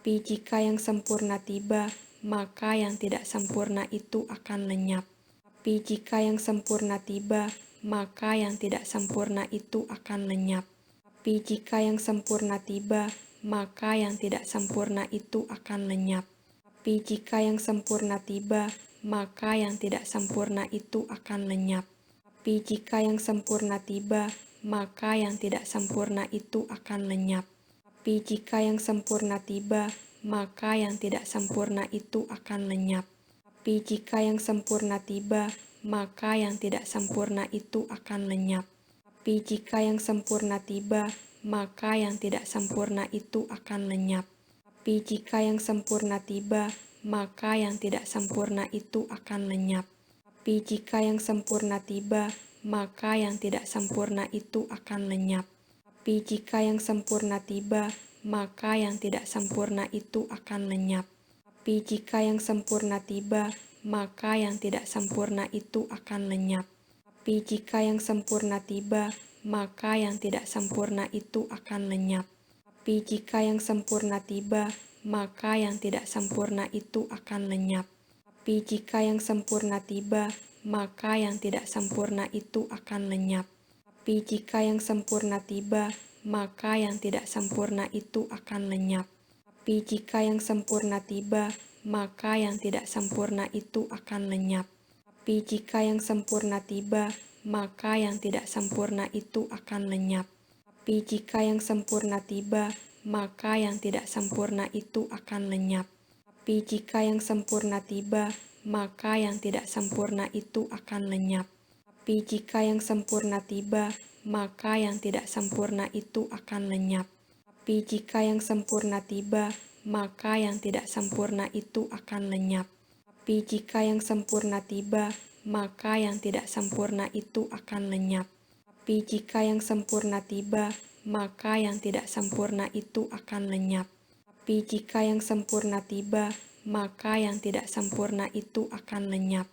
Tapi jika yang sempurna tiba, maka yang tidak sempurna itu akan lenyap. Tapi jika yang sempurna tiba, maka yang tidak sempurna itu akan lenyap. Tapi jika yang sempurna tiba, maka yang tidak sempurna itu akan lenyap. Tapi jika yang sempurna tiba, maka yang tidak sempurna itu akan lenyap. Tapi jika yang sempurna tiba, maka yang tidak sempurna itu akan lenyap. Tapi jika yang sempurna tiba, maka yang tidak sempurna itu akan lenyap. Tapi jika yang sempurna tiba, maka yang tidak sempurna itu akan lenyap. Tapi jika yang sempurna tiba, maka yang tidak sempurna itu akan lenyap. Tapi jika yang sempurna tiba, maka yang tidak sempurna itu akan lenyap. Tapi jika yang sempurna tiba, maka yang tidak sempurna itu akan lenyap. Tapi jika yang sempurna tiba, maka yang tidak sempurna itu akan lenyap. Tapi jika yang sempurna tiba, maka yang tidak sempurna itu akan lenyap. Tapi jika yang sempurna tiba, maka yang tidak sempurna itu akan lenyap. Tapi jika yang sempurna tiba, maka yang tidak sempurna itu akan lenyap. Tapi jika yang sempurna tiba, maka yang tidak sempurna itu akan lenyap. Tapi jika yang sempurna tiba, maka yang tidak sempurna itu akan lenyap. Tapi jika yang sempurna tiba, maka yang tidak sempurna itu akan lenyap. Tapi jika yang sempurna tiba, maka yang tidak sempurna itu akan lenyap. Tapi jika yang sempurna tiba, maka yang tidak sempurna itu akan lenyap. Tapi jika yang sempurna tiba, maka yang tidak sempurna itu akan lenyap. Tapi jika yang sempurna tiba, maka yang tidak sempurna itu akan lenyap. Tapi jika yang sempurna tiba, maka yang tidak sempurna itu akan lenyap. Tapi jika yang sempurna tiba, maka yang tidak sempurna itu akan lenyap. Tapi jika yang sempurna tiba, maka yang tidak sempurna itu akan lenyap.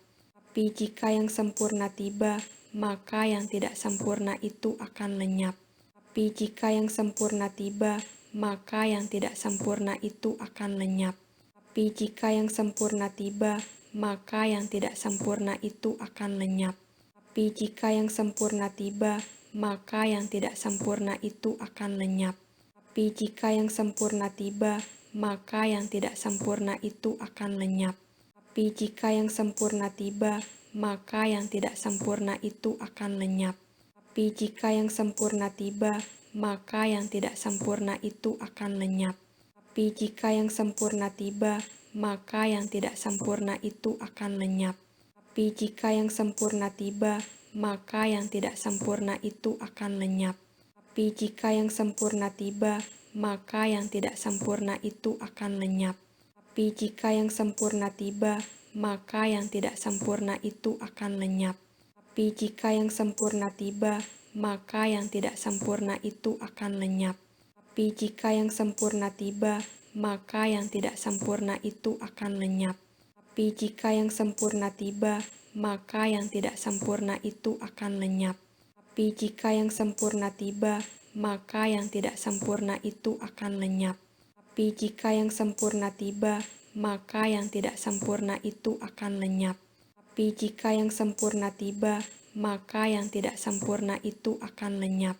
Tapi jika yang sempurna tiba, maka yang tidak sempurna itu akan lenyap. Tapi jika yang sempurna tiba, maka yang tidak sempurna itu akan lenyap. Tapi jika yang sempurna tiba, maka yang tidak sempurna itu akan lenyap. Tapi jika yang sempurna tiba, maka yang tidak sempurna itu akan lenyap. Tapi jika yang sempurna tiba, maka yang tidak sempurna itu akan lenyap. Tapi jika yang sempurna tiba, maka yang tidak sempurna itu akan lenyap. Tapi jika yang sempurna tiba, maka yang tidak sempurna itu akan lenyap. Tapi jika yang sempurna tiba, maka yang tidak sempurna itu akan lenyap. Tapi jika yang sempurna tiba, maka yang tidak sempurna itu akan lenyap. Tapi jika yang sempurna tiba, maka yang tidak sempurna itu akan lenyap. Tapi jika yang sempurna tiba, maka yang tidak sempurna itu akan lenyap. Tapi jika yang sempurna tiba, maka yang tidak sempurna itu akan lenyap. Tapi jika yang sempurna tiba, maka yang tidak sempurna itu akan lenyap. Tapi jika yang sempurna tiba, maka yang tidak sempurna itu akan lenyap. Tapi jika yang sempurna tiba, maka yang tidak sempurna itu akan lenyap. Tapi jika yang sempurna tiba, maka yang tidak sempurna itu akan lenyap. Tapi jika yang sempurna tiba, maka yang tidak sempurna itu akan lenyap.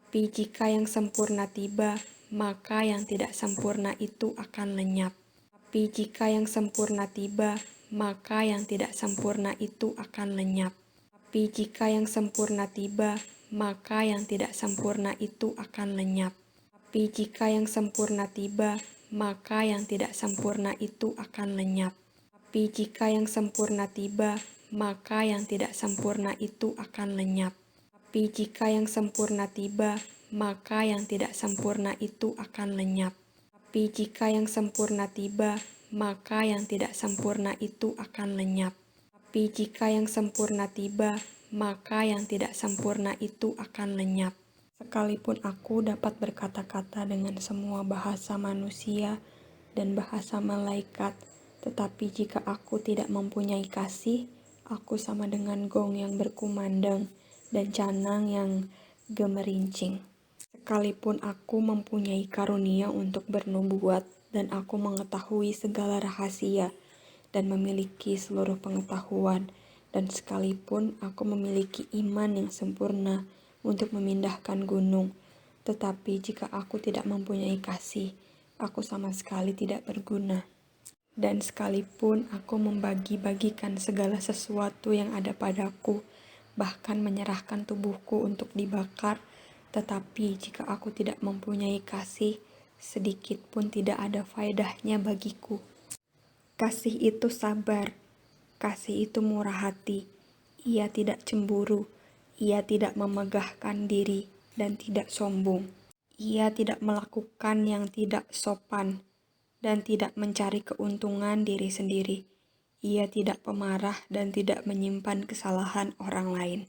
Tapi jika yang sempurna tiba, maka yang tidak sempurna itu akan lenyap. Tapi jika yang sempurna tiba, maka yang tidak sempurna itu akan lenyap. Tapi jika yang sempurna tiba, maka yang tidak sempurna itu akan lenyap. Tapi jika yang sempurna tiba, maka yang tidak sempurna itu akan lenyap. Tapi jika yang sempurna tiba, maka yang tidak sempurna itu akan lenyap. Tapi jika yang sempurna tiba, maka yang tidak sempurna itu akan lenyap. Tapi jika yang sempurna tiba, maka yang tidak sempurna itu akan lenyap. Tapi jika yang sempurna tiba, maka yang tidak sempurna itu akan lenyap. Tapi jika yang sempurna tiba, maka yang tidak sempurna itu akan lenyap. Sekalipun aku dapat berkata-kata dengan semua bahasa manusia dan bahasa malaikat, tetapi jika aku tidak mempunyai kasih, aku sama dengan gong yang berkumandang dan canang yang gemerincing. Sekalipun aku mempunyai karunia untuk bernubuat dan aku mengetahui segala rahasia, dan memiliki seluruh pengetahuan, dan sekalipun aku memiliki iman yang sempurna untuk memindahkan gunung, tetapi jika aku tidak mempunyai kasih, aku sama sekali tidak berguna. Dan sekalipun aku membagi-bagikan segala sesuatu yang ada padaku, bahkan menyerahkan tubuhku untuk dibakar, tetapi jika aku tidak mempunyai kasih, sedikit pun tidak ada faedahnya bagiku. Kasih itu sabar, kasih itu murah hati, ia tidak cemburu, ia tidak memegahkan diri dan tidak sombong. Ia tidak melakukan yang tidak sopan dan tidak mencari keuntungan diri sendiri. Ia tidak pemarah dan tidak menyimpan kesalahan orang lain.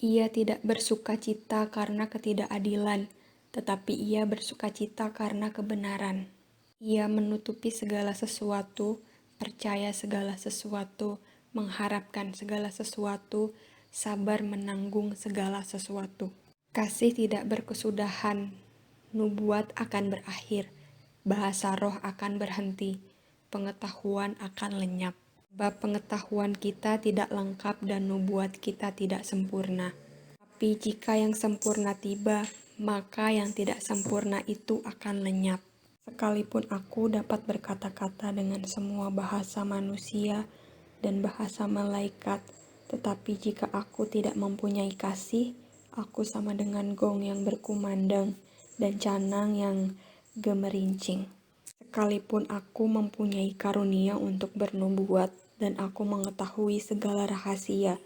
Ia tidak bersukacita karena ketidakadilan, tetapi ia bersukacita karena kebenaran. Ia menutupi segala sesuatu, percaya segala sesuatu, mengharapkan segala sesuatu, sabar menanggung segala sesuatu. Kasih tidak berkesudahan, nubuat akan berakhir, bahasa roh akan berhenti, pengetahuan akan lenyap. Sebab pengetahuan kita tidak lengkap dan nubuat kita tidak sempurna. Tapi jika yang sempurna tiba, maka yang tidak sempurna itu akan lenyap. Sekalipun aku dapat berkata-kata dengan semua bahasa manusia dan bahasa malaikat, tetapi jika aku tidak mempunyai kasih, aku sama dengan gong yang berkumandang dan canang yang gemerincing. Sekalipun aku mempunyai karunia untuk bernubuat dan aku mengetahui segala rahasia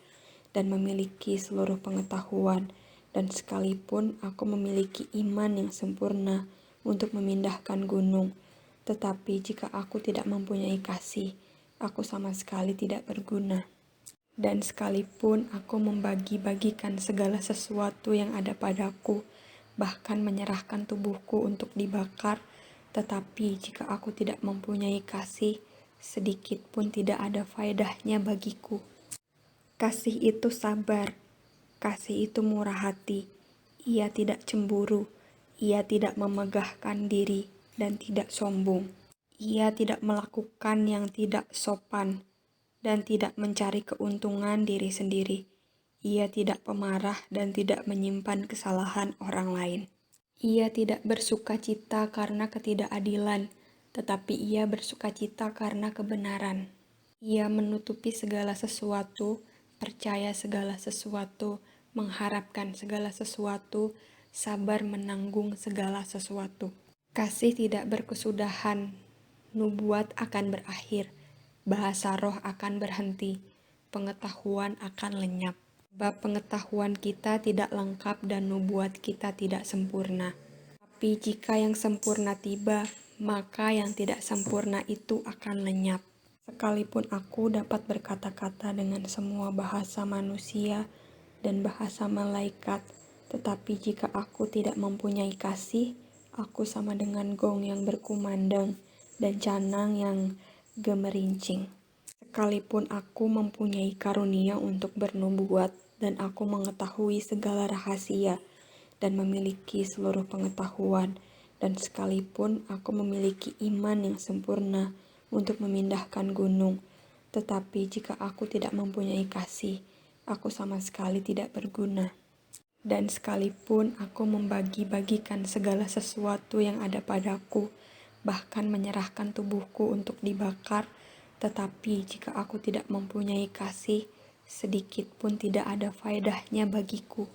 dan memiliki seluruh pengetahuan, dan sekalipun aku memiliki iman yang sempurna untuk memindahkan gunung, tetapi jika aku tidak mempunyai kasih, aku sama sekali tidak berguna. Dan sekalipun aku membagi-bagikan segala sesuatu yang ada padaku, bahkan menyerahkan tubuhku untuk dibakar, tetapi jika aku tidak mempunyai kasih, sedikit pun tidak ada faedahnya bagiku. Kasih itu sabar, kasih itu murah hati, ia tidak cemburu, ia tidak memegahkan diri dan tidak sombong. Ia tidak melakukan yang tidak sopan dan tidak mencari keuntungan diri sendiri. Ia tidak pemarah dan tidak menyimpan kesalahan orang lain. Ia tidak bersukacita karena ketidakadilan, tetapi ia bersukacita karena kebenaran. Ia menutupi segala sesuatu, percaya segala sesuatu, mengharapkan segala sesuatu, sabar menanggung segala sesuatu. Kasih tidak berkesudahan, nubuat akan berakhir, bahasa roh akan berhenti, pengetahuan akan lenyap. Sebab pengetahuan kita tidak lengkap dan nubuat kita tidak sempurna. Tapi jika yang sempurna tiba, maka yang tidak sempurna itu akan lenyap. Sekalipun aku dapat berkata-kata dengan semua bahasa manusia dan bahasa malaikat, tetapi jika aku tidak mempunyai kasih, aku sama dengan gong yang berkumandang dan canang yang gemerincing. Sekalipun aku mempunyai karunia untuk bernubuat dan aku mengetahui segala rahasia dan memiliki seluruh pengetahuan, dan sekalipun aku memiliki iman yang sempurna untuk memindahkan gunung, tetapi jika aku tidak mempunyai kasih, aku sama sekali tidak berguna. Dan sekalipun aku membagi-bagikan segala sesuatu yang ada padaku, bahkan menyerahkan tubuhku untuk dibakar, tetapi jika aku tidak mempunyai kasih, sedikit pun tidak ada faedahnya bagiku.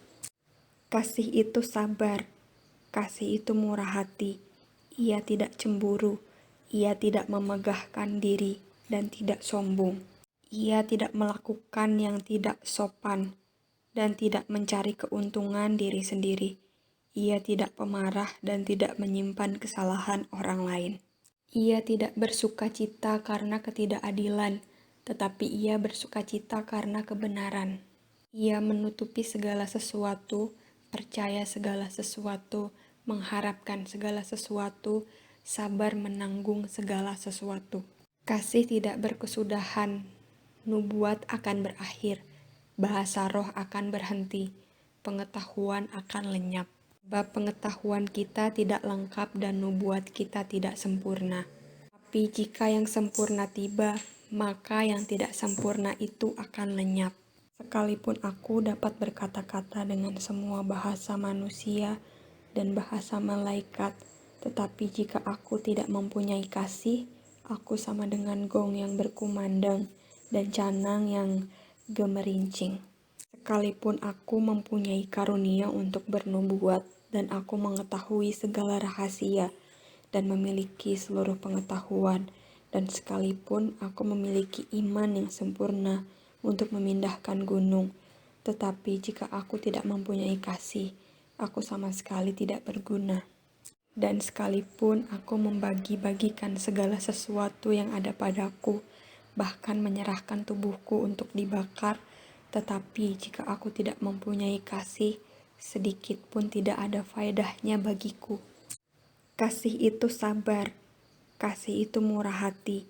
Kasih itu sabar, kasih itu murah hati, ia tidak cemburu, ia tidak memegahkan diri dan tidak sombong. Ia tidak melakukan yang tidak sopan dan tidak mencari keuntungan diri sendiri. Ia tidak pemarah dan tidak menyimpan kesalahan orang lain. Ia tidak bersukacita karena ketidakadilan, tetapi ia bersukacita karena kebenaran. Ia menutupi segala sesuatu, percaya segala sesuatu, mengharapkan segala sesuatu, sabar menanggung segala sesuatu. Kasih tidak berkesudahan, nubuat akan berakhir, bahasa roh akan berhenti, pengetahuan akan lenyap. Sebab pengetahuan kita tidak lengkap dan nubuat kita tidak sempurna. Tapi jika yang sempurna tiba, maka yang tidak sempurna itu akan lenyap. Sekalipun aku dapat berkata-kata dengan semua bahasa manusia dan bahasa malaikat, tetapi jika aku tidak mempunyai kasih, aku sama dengan gong yang berkumandang dan canang yang gemerincing. Sekalipun aku mempunyai karunia untuk bernubuat dan aku mengetahui segala rahasia dan memiliki seluruh pengetahuan, dan sekalipun aku memiliki iman yang sempurna untuk memindahkan gunung, tetapi jika aku tidak mempunyai kasih, aku sama sekali tidak berguna. Dan sekalipun aku membagi-bagikan segala sesuatu yang ada padaku, bahkan menyerahkan tubuhku untuk dibakar, tetapi jika aku tidak mempunyai kasih, sedikit pun tidak ada faedahnya bagiku. Kasih itu sabar, kasih itu murah hati,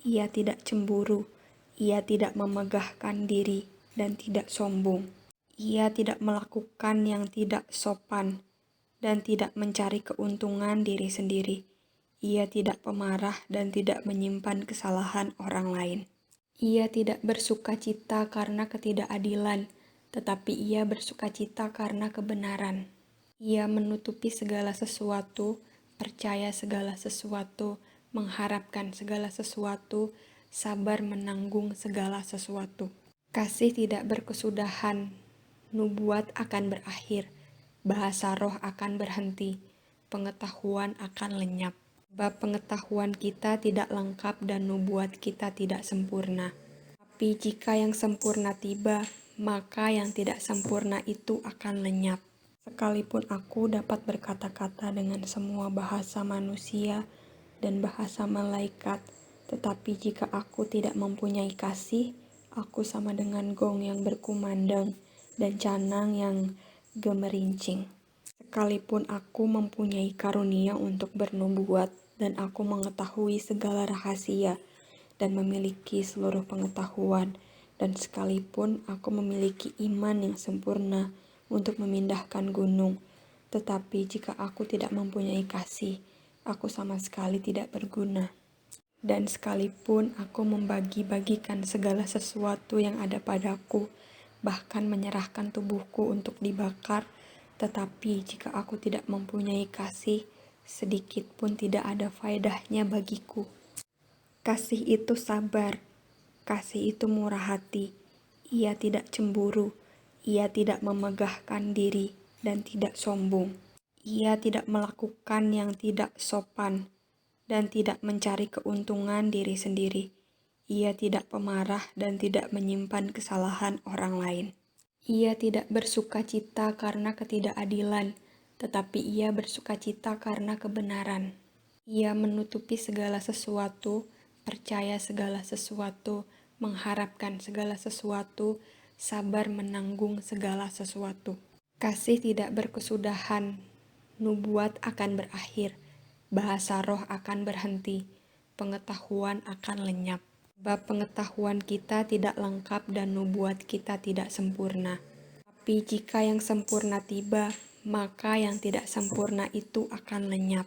ia tidak cemburu, ia tidak memegahkan diri dan tidak sombong. Ia tidak melakukan yang tidak sopan dan tidak mencari keuntungan diri sendiri. Ia tidak pemarah dan tidak menyimpan kesalahan orang lain. Ia tidak bersukacita karena ketidakadilan, tetapi ia bersukacita karena kebenaran. Ia menutupi segala sesuatu, percaya segala sesuatu, mengharapkan segala sesuatu, sabar menanggung segala sesuatu. Kasih tidak berkesudahan, nubuat akan berakhir, bahasa roh akan berhenti, pengetahuan akan lenyap. Sebab pengetahuan kita tidak lengkap dan nubuat kita tidak sempurna. Tapi jika yang sempurna tiba, maka yang tidak sempurna itu akan lenyap. Sekalipun aku dapat berkata-kata dengan semua bahasa manusia dan bahasa malaikat, tetapi jika aku tidak mempunyai kasih, aku sama dengan gong yang berkumandang dan canang yang gemerincing. Sekalipun aku mempunyai karunia untuk bernubuat dan aku mengetahui segala rahasia dan memiliki seluruh pengetahuan, dan sekalipun aku memiliki iman yang sempurna untuk memindahkan gunung, tetapi jika aku tidak mempunyai kasih, aku sama sekali tidak berguna. Dan sekalipun aku membagi-bagikan segala sesuatu yang ada padaku, bahkan menyerahkan tubuhku untuk dibakar, tetapi jika aku tidak mempunyai kasih, sedikit pun tidak ada faedahnya bagiku. Kasih itu sabar, kasih itu murah hati, ia tidak cemburu, ia tidak memegahkan diri dan tidak sombong. Ia tidak melakukan yang tidak sopan dan tidak mencari keuntungan diri sendiri. Ia tidak pemarah dan tidak menyimpan kesalahan orang lain. Ia tidak bersukacita karena ketidakadilan, tetapi ia bersukacita karena kebenaran. Ia menutupi segala sesuatu, percaya segala sesuatu, mengharapkan segala sesuatu, sabar menanggung segala sesuatu. Kasih tidak berkesudahan, nubuat akan berakhir, bahasa roh akan berhenti, pengetahuan akan lenyap. Sebab pengetahuan kita tidak lengkap dan nubuat kita tidak sempurna. Tapi jika yang sempurna tiba, maka yang tidak sempurna itu akan lenyap.